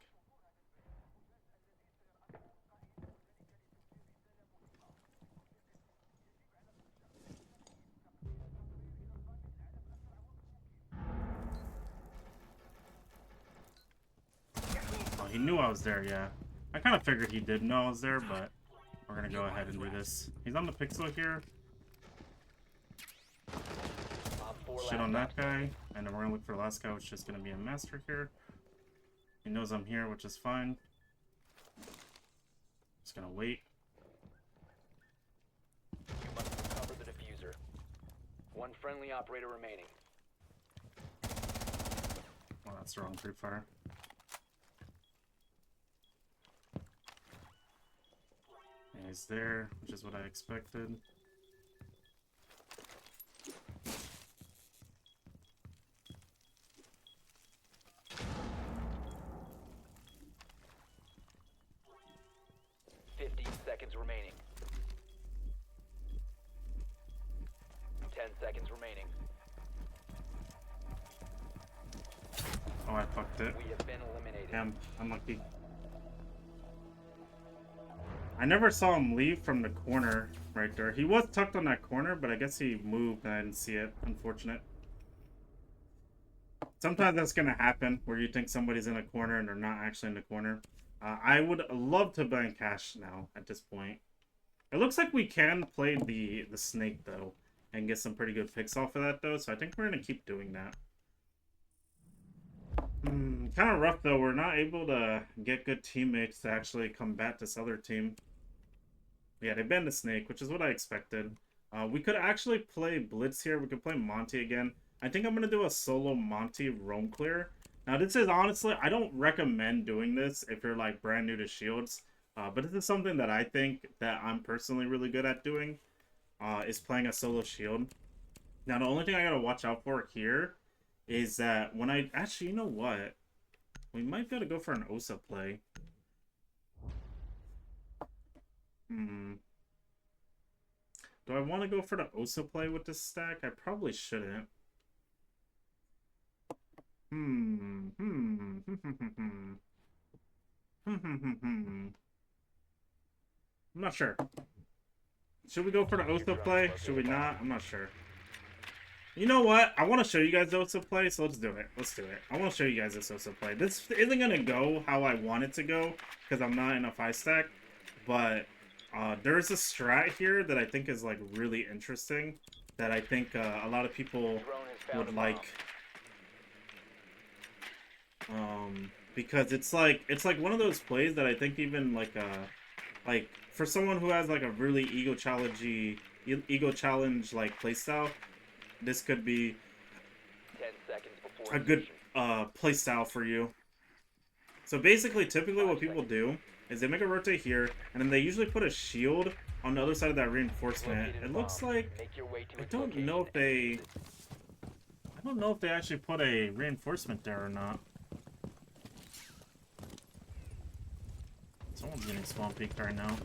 Oh, he knew I was there, yeah. I kind of figured he did know I was there, but we're gonna go ahead and do this. He's on the pixel here. Shit on that guy, and then we're gonna look for the last guy, which is gonna be a master here. He knows I'm here, which is fine. Just gonna wait. You must recover the diffuser. One friendly operator remaining. Oh, that's the wrong pre-fire. And he's there, which is what I expected. Remaining. 10 seconds remaining. Oh, I fucked it. We have been eliminated. Damn, unlucky. I never saw him leave from the corner right there. He was tucked on that corner, but I guess he moved and I didn't see it. Unfortunate. Sometimes that's gonna happen, where you think somebody's in a corner and they're not actually in the corner. I would love to ban cash now at this point. It looks like we can play the snake though and get some pretty good picks off of that though, so I think we're gonna keep doing that. Kind of rough though, we're not able to get good teammates to actually combat this other team. Yeah, they banned the snake, which is what I expected. We could actually play Blitz here, we could play Monty again. I think I'm gonna do a solo Monty roam clear. Now, this is honestly, I don't recommend doing this if you're like brand new to shields, but this is something that I think that I'm personally really good at doing, is playing a solo shield. Now, the only thing I gotta watch out for here is that when I, actually, you know what? We might be able to go for an OSA play. Do I want to go for the OSA play with this stack? I probably shouldn't. I'm not sure. Should we go for the OSA play? Should we not? I'm not sure. You know what? I want to show you guys the OSA play, so let's do it. Let's do it. I want to show you guys this OSA play. This isn't going to go how I want it to go, because I'm not in a 5-stack, but there's a strat here that I think is like really interesting, that I think a lot of people would like Because it's like one of those plays that I think even like for someone who has like a really ego challenge like playstyle, this could be 10 seconds before a good insertion. play style for you. So basically, typically 5 what people seconds. do is they make a rotate here, and then they usually put a shield on the other side of that You've reinforcement. located a It bomb. looks like Make your way to I its don't know location if and defuse it. I don't know if they actually put a reinforcement there or not. Someone's getting spawn peeked right now.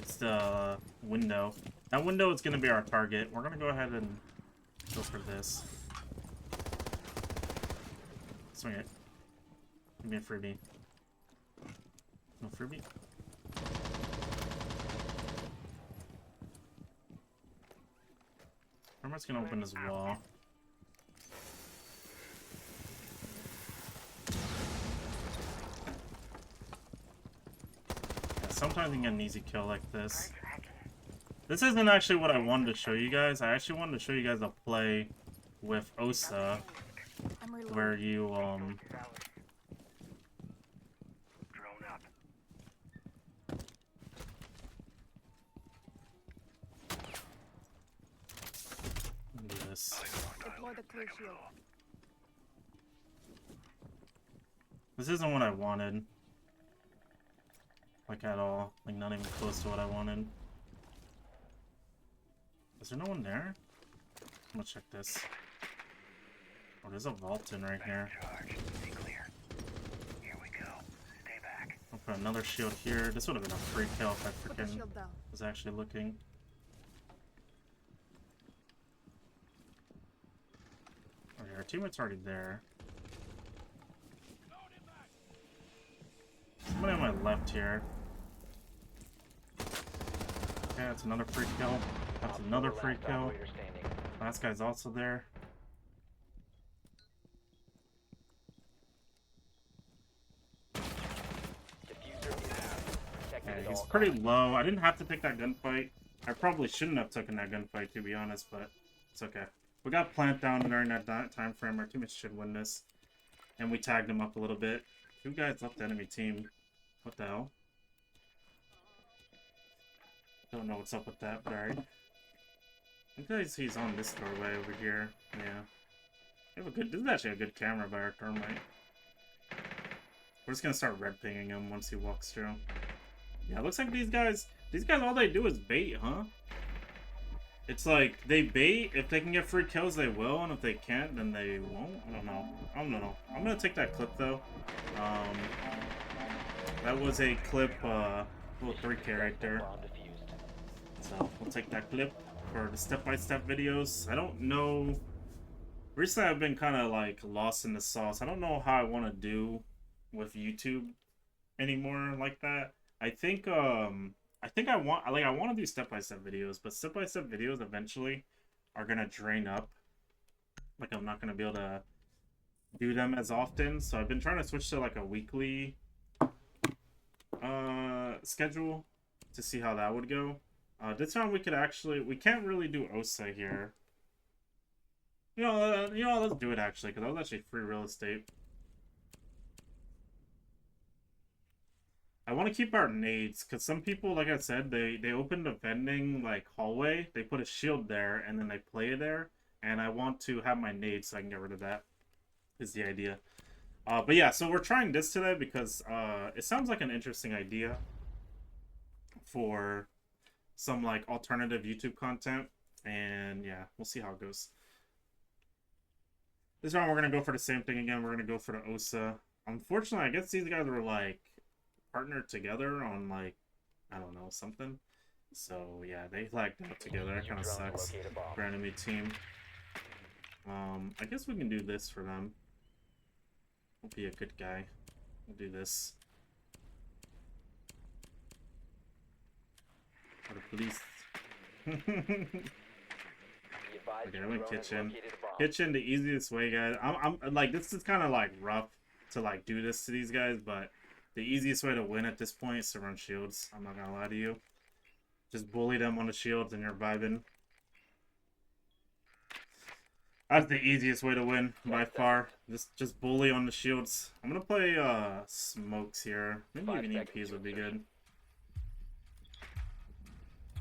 It's the window. That window is gonna be our target. We're gonna go ahead and go for this. Swing it. Give me a freebie. No freebie? Hermit's gonna open his wall. Yeah, sometimes you can get an easy kill like this. This isn't actually what I wanted to show you guys. I actually wanted to show you guys a play with Osa where you Drone up. do this. Deploy the clear shield. This isn't what I wanted. Like at all. Like not even close to what I wanted. Is there no one there? I'm gonna check this. Oh, there's a vault in right here. Charge. Stay clear. Here we go. Stay back. I'll put another shield here. This would have been a free kill if I Put the freaking shield down. was actually looking. Okay, our teammate's already there. Somebody on my left here. Okay, that's another free kill. That's another free Last kill. operator standing. Last guy's also there. Diffuser is out. Protected Okay, at he's all pretty costs. low. I didn't have to take that gunfight. I probably shouldn't have taken that gunfight, to be honest, but it's okay. We got plant down during that time frame. Our teammates should win this. And we tagged him up a little bit. 2 guys left the enemy team. What the hell? Don't know what's up with that, but alright. I think he's on this doorway over here. Yeah. We have a good. This is actually a good camera by our thermite. We're just gonna start red pinging him once he walks through. Yeah, it looks like these guys all they do is bait, huh? It's like they bait. If they can get free kills, they will, and if they can't, then they won't. I don't know. I'm gonna take that clip though. That was a clip, little 3K right there. Bomb defused. So we'll take that clip for the step-by-step videos. I don't know. Recently, I've been kind of like lost in the sauce. I don't know how I want to do with YouTube anymore like that. I think I want to do step-by-step videos, but step-by-step videos eventually are gonna drain up. Like I'm not gonna be able to do them as often. So I've been trying to switch to like a weekly schedule to see how that would go. This time we can't really do Osa here. You know, let's do it actually, because that was actually free real estate. I want to keep our nades, because some people, like I said, they opened a vending, like, hallway. They put a shield there, and then they play there. And I want to have my nades so I can get rid of that, is the idea. But yeah, so we're trying this today because it sounds like an interesting idea for some, like, alternative YouTube content. And yeah, we'll see how it goes. This round, we're going to go for the same thing again. We're going to go for the Osa. Unfortunately, I guess these guys were, like, partnered together on, like, I don't know, something. So, yeah, they lagged out together. That kind of sucks for enemy team. I guess we can do this for them. I'll be a good guy. We'll do this. For the police. Okay, I went kitchen. Kitchen, the easiest way, guys. I'm like, this is kind of like rough to like do this to these guys, but the easiest way to win at this point is to run shields. I'm not gonna lie to you. Just bully them on the shields and you're vibing. That's the easiest way to win by far. Just bully on the shields. I'm gonna play smokes here. Maybe 5 even seconds EPs to would be insertion.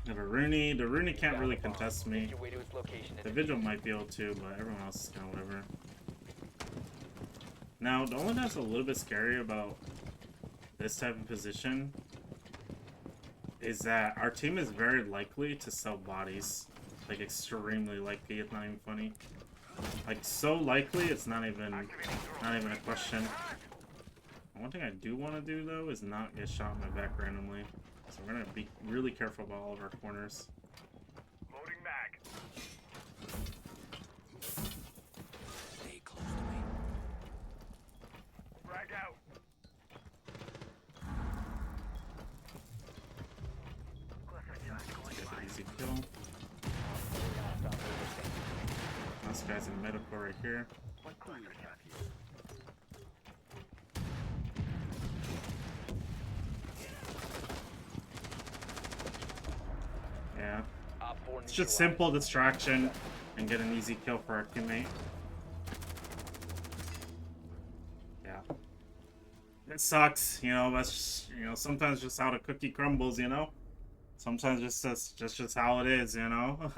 good. The Rooney can't Found really a bomb. contest Make me. your way to its location and The Vigil defuse it. might be able to, but everyone else is kind of whatever. Now, the only thing that's a little bit scary about this type of position is that our team is very likely to sell bodies. Like, extremely likely. It's not even funny. Like, so likely, it's not even a question. One thing I do want to do, though, is not get shot in my back randomly. So we're going to be really careful about all of our corners. Loading back. Stay close to me. Frag out. Get an easy kill. This guy's in medical right here. Yeah. It's just simple distraction and get an easy kill for our teammate. Yeah. It sucks, you know, that's just, you know, sometimes just how the cookie crumbles, you know? Sometimes just how it is, you know?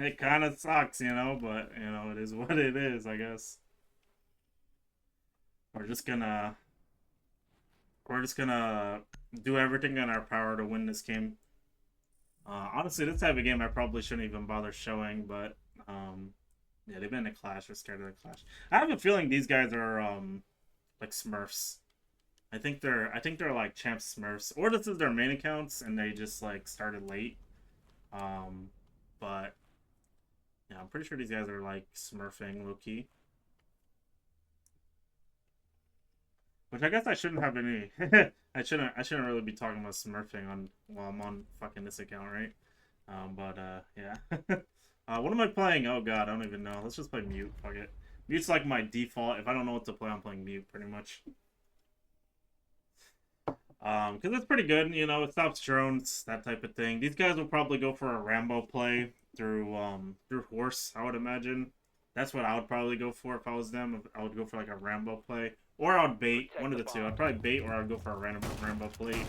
It kind of sucks, you know, but, you know, it is what it is, I guess. We're just gonna do everything in our power to win this game. Honestly, this type of game I probably shouldn't even bother showing, but yeah, they've been in a clash. We're scared of the clash. I have a feeling these guys are like Smurfs. I think they're like champ Smurfs, or this is their main accounts and they just like started late. But yeah, I'm pretty sure these guys are like smurfing low key. Which I guess I shouldn't have any. I shouldn't really be talking about smurfing on while I'm on fucking this account, right? Yeah. What am I playing? Oh god, I don't even know. Let's just play mute. Fuck it. Mute's like my default. If I don't know what to play, I'm playing mute pretty much. Because it's pretty good, you know, it stops drones, that type of thing. These guys will probably go for a Rambo play through horse, I would imagine. That's what I would probably go for if I was them. I would go for like a Rambo play. Or I would bait, one of the two. I'd probably bait or I'd go for a random Rambo play.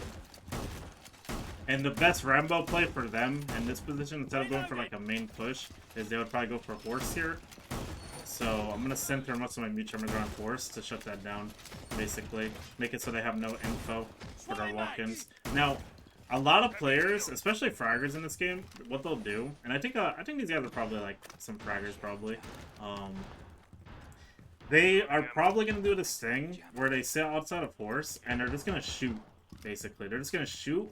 And the best Rambo play for them in this position, instead of going for like a main push, is they would probably go for horse here. So I'm going to center most of my mute trimmers around horse to shut that down, basically. Make it so they have no info for their walk-ins. Now, a lot of players, especially fraggers in this game, what they'll do, and I think these guys are probably like some fraggers probably. They are probably going to do this thing where they sit outside of horse and they're just going to shoot, basically. They're just going to shoot.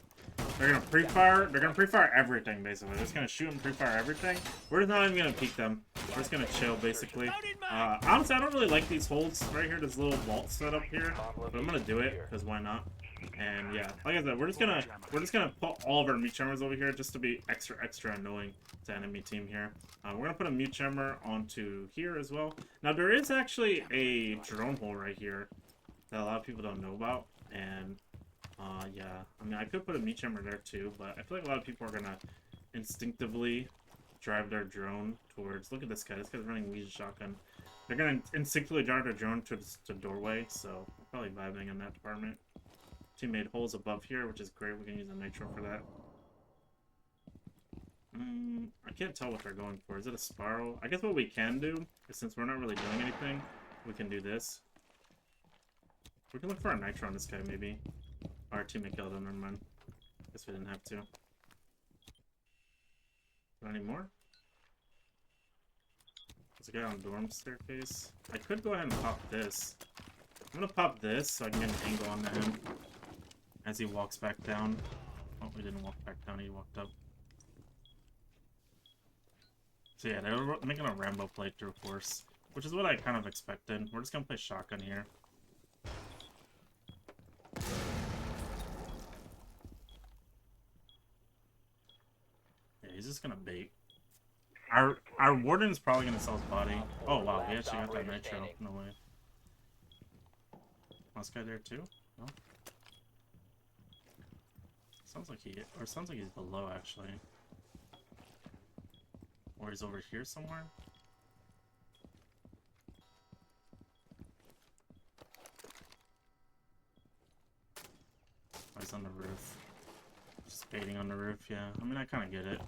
They're going to pre-fire. They're going to pre-fire everything, basically. They're just going to shoot and pre-fire everything. We're just not even going to peek them. We're just going to chill, basically. Honestly, I don't really like these holds right here, this little vault setup here. But I'm going to do it, because why not? And yeah, like I said, we're just gonna put all of our mute tremors over here just to be extra annoying to enemy team here. We're gonna put a mute tremor onto here as well. Now there is actually a drone hole right here that a lot of people don't know about, and yeah, I mean I could put a mute tremor there too, but I feel like a lot of people are gonna instinctively drive their drone towards. Look at this guy. This guy's running Weezy shotgun. They're gonna instinctively drive their drone towards the doorway, so probably vibing in that department. Team made holes above here, which is great. We can use a nitro for that. I can't tell what they're going for. Is it a spiral? I guess what we can do is, since we're not really doing anything, we can do this. We can look for a nitro on this guy, maybe. Our teammate killed him, never mind. Guess we didn't have to. Any more? There's a guy on dorm staircase. I could go ahead and pop this. I'm gonna pop this so I can get an angle onto him as he walks back down. Oh, we didn't walk back down, he walked up. So yeah, they're making a Rambo play through horse, which is what I kind of expected. We're just gonna play shotgun here. Yeah, he's just gonna bait. Our warden's probably gonna sell his body. Oh wow, he actually got that nitro. No way. Last guy there too? No? Sounds like sounds like he's below actually. Or he's over here somewhere. on the roof. Just baiting on the roof, yeah. I mean, I kind of get it.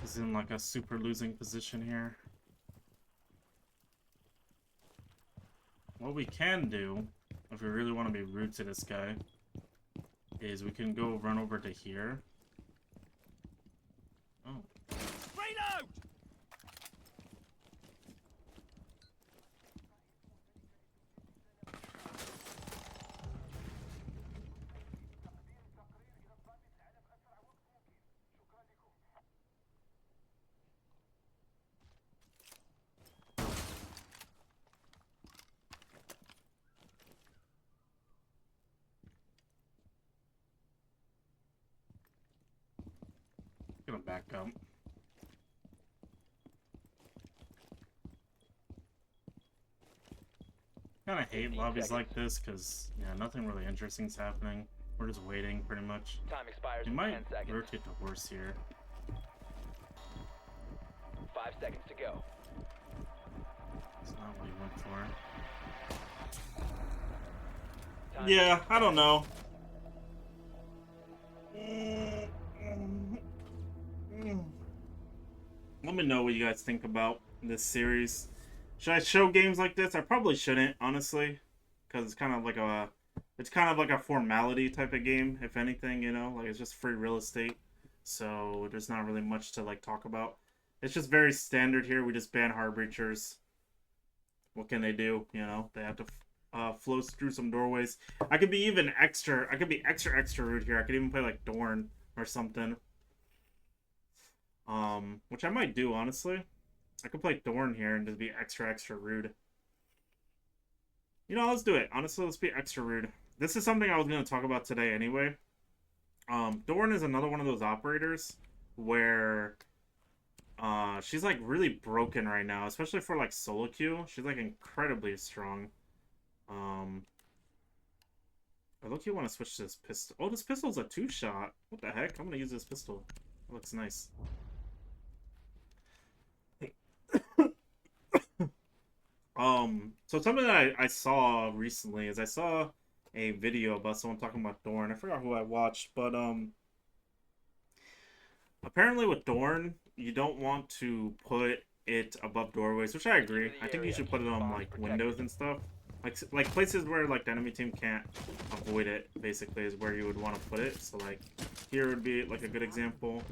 He's in like a super losing position here. What we can do, if we really want to be rude to this guy, is we can go run over to here. Oh. Reload! Gonna back up. Kind of hate 15 lobbies seconds. like this because, yeah, nothing really interesting is happening. We're just waiting, pretty much. Time expires We in might 10 seconds. rotate the horse here. 5 seconds to go. It's not what he went for. Time Yeah, I don't know. Let me know what you guys think about this series. Should I show games like this? I probably shouldn't, honestly, because it's kind of like a formality type of game, if anything. You know, like it's just free real estate, so there's not really much to like talk about. It's just very standard here. We just ban hard breachers. What can they do? You know, they have to flow through some doorways. I could be extra rude here. I could even play like Dorn or something. Which I might do, honestly. I could play Dorn here and just be extra rude. You know, let's do it. Honestly, let's be extra rude. This is something I was going to talk about today anyway. Dorn is another one of those operators where she's like really broken right now, especially for like solo queue. She's like incredibly strong. I look, you want to switch to this pistol. Oh, this pistol's a 2-shot. What the heck? I'm gonna use this pistol. It looks nice. So something that I saw recently is I saw a video about someone talking about Dorn. I forgot who I watched, but apparently with Dorn, you don't want to put it above doorways, which I agree. I think you should put it on like windows and stuff. Like places where like the enemy team can't avoid it, basically, is where you would want to put it. So like here would be like a good example.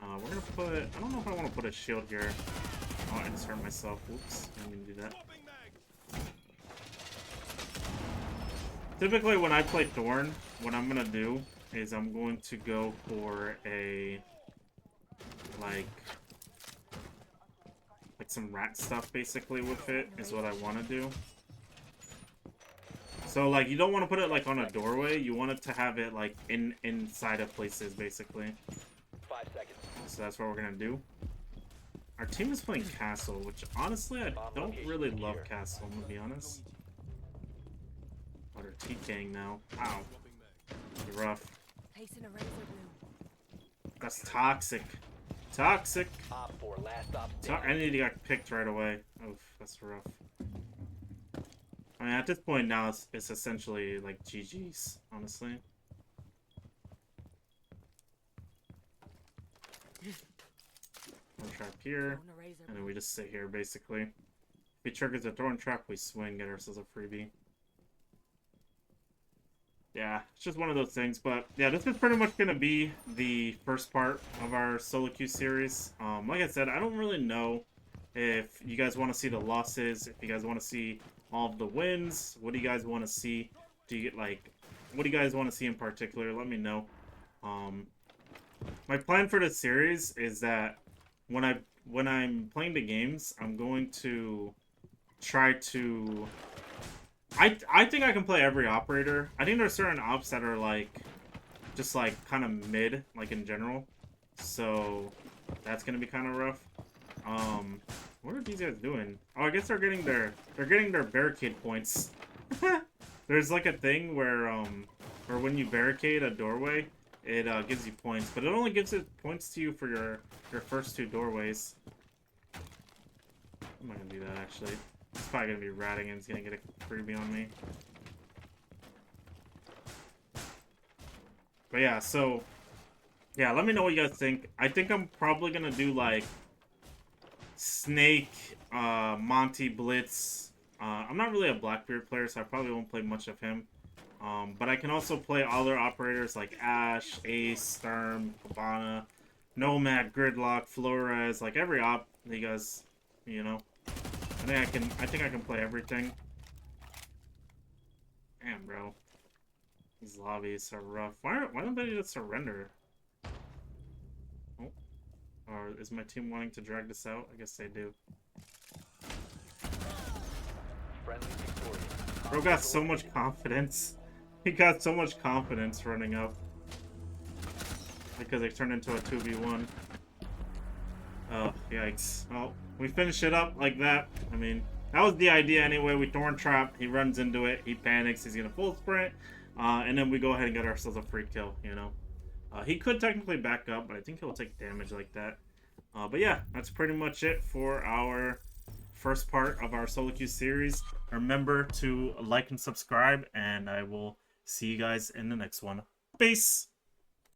We're gonna put, I don't know if I want to put a shield here. Oh, I just hurt myself. Whoops, I didn't mean to do that. Typically when I play Dorn, what I'm gonna do is I'm going to go for a like some rat stuff basically with it is what I want to do. So like you don't want to put it like on a doorway, you want it to have it like inside of places basically. 5 seconds. So that's what we're gonna do. Our team is playing Castle, which honestly I don't really love Castle, I'm gonna be honest. Oh, they're TKing now. Ow. It's rough. Placing a razor blue. That's toxic. Toxic. Op 4, last op So standing. I need to get picked right away. Oof, that's rough. I mean, at this point now, it's essentially like GG's, honestly. One trap here, Throwing a razor and then blue. we just sit here, basically. If he triggers a throw and trap, we swing, get ourselves a freebie. Yeah, it's just one of those things, but yeah, this is pretty much going to be the first part of our solo queue series. Like I said, I don't really know if you guys want to see the losses, if you guys want to see all of the wins, what do you guys want to see? Do you get like, what do you guys want to see in particular? Let me know. My plan for this series is that when I'm playing the games, I'm going to try to. I think I can play every operator. I think there's certain ops that are like, just like kind of mid, like in general. So that's gonna be kind of rough. What are these guys doing? Oh, I guess they're getting their barricade points. There's like a thing where when you barricade a doorway, it gives you points, but it only gives it points to you for your first 2 doorways. I'm not gonna do that actually. It's probably gonna be ratting and it's gonna get a freebie on me. But yeah, so yeah, let me know what you guys think. I think I'm probably gonna do like Snake, Monty, Blitz. I'm not really a Blackbeard player, so I probably won't play much of him. But I can also play other operators like Ash, Ace, Sturm, Cabana, Nomad, Gridlock, Flores, like every op you guys, you know. I think I can play everything. Damn, bro. These lobbies are rough. Why don't they just surrender? Oh. Or is my team wanting to drag this out? I guess they do. Friendly victorious. Bro got so much confidence. He got so much confidence running up. Because they turned into a 2v1. Oh, yikes. Oh, we finish it up like that. I mean, that was the idea anyway. We thorn trap. He runs into it. He panics. He's going to full sprint. And then we go ahead and get ourselves a free kill, you know. He could technically back up, but I think he'll take damage like that. But yeah, that's pretty much it for our first part of our solo queue series. Remember to like and subscribe, and I will see you guys in the next one. Peace!